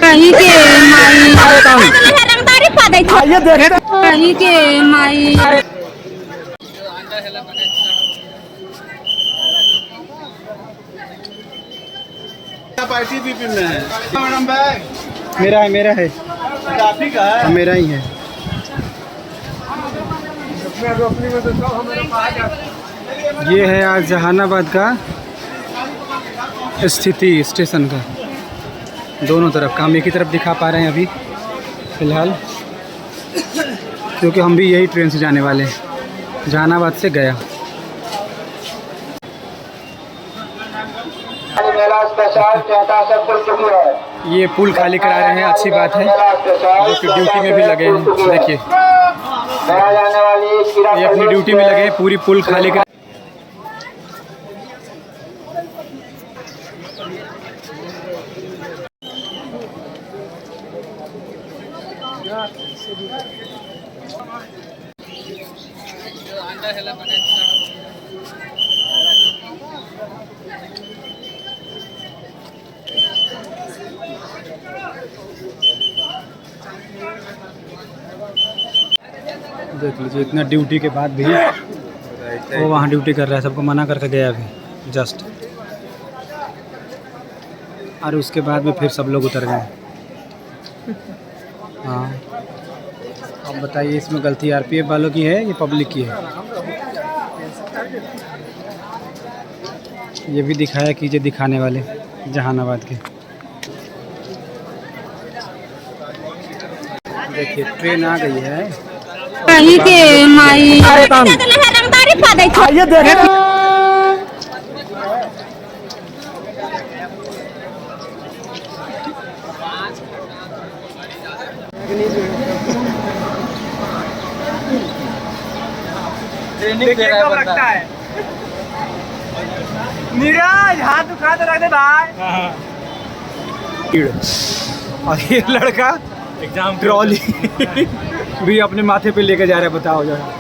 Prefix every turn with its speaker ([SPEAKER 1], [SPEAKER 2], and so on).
[SPEAKER 1] कहीं के माई रंगदारी पा दे आइए देखे कहीं के माई
[SPEAKER 2] पार्टी बीपी में है मैडम बैग
[SPEAKER 3] मेरा है
[SPEAKER 2] काफी का है
[SPEAKER 3] मेरा ही है। ये है आज जहानाबाद का स्थिति स्टेशन का, दोनों तरफ का हम एक ही तरफ दिखा पा रहे हैं अभी फ़िलहाल, क्योंकि हम भी यही ट्रेन से जाने वाले हैं, जहानाबाद से गया। ये पुल खाली करा रहे हैं, अच्छी बात है, जो कि ड्यूटी में भी लगे हैं। देखिए ये अपनी ड्यूटी में लगे हैं, पूरी पुल खाली करा। देख लीजिए, इतना ड्यूटी के बाद भी वो वहाँ ड्यूटी कर रहा है, सबको मना करके गया अभी जस्ट, और उसके बाद भी फिर सब लोग उतर गए। हाँ, अब बताइए इसमें गलती आरपीएफ वालों की है या पब्लिक की है? ये भी दिखाया कीजिए दिखाने वाले जहानाबाद के। देखिए ट्रेन आ गई है।
[SPEAKER 1] कहीं के माई रंगदारी पा दे आइए देखे
[SPEAKER 2] ट्रेनिंग दे रहा है बंदा है।
[SPEAKER 3] नीरज हाथ उठा तो रख दे भाई। और ये लड़का एग्जाम ट्रॉली भी अपने माथे पे लेके जा रहा है, बताओ जरा।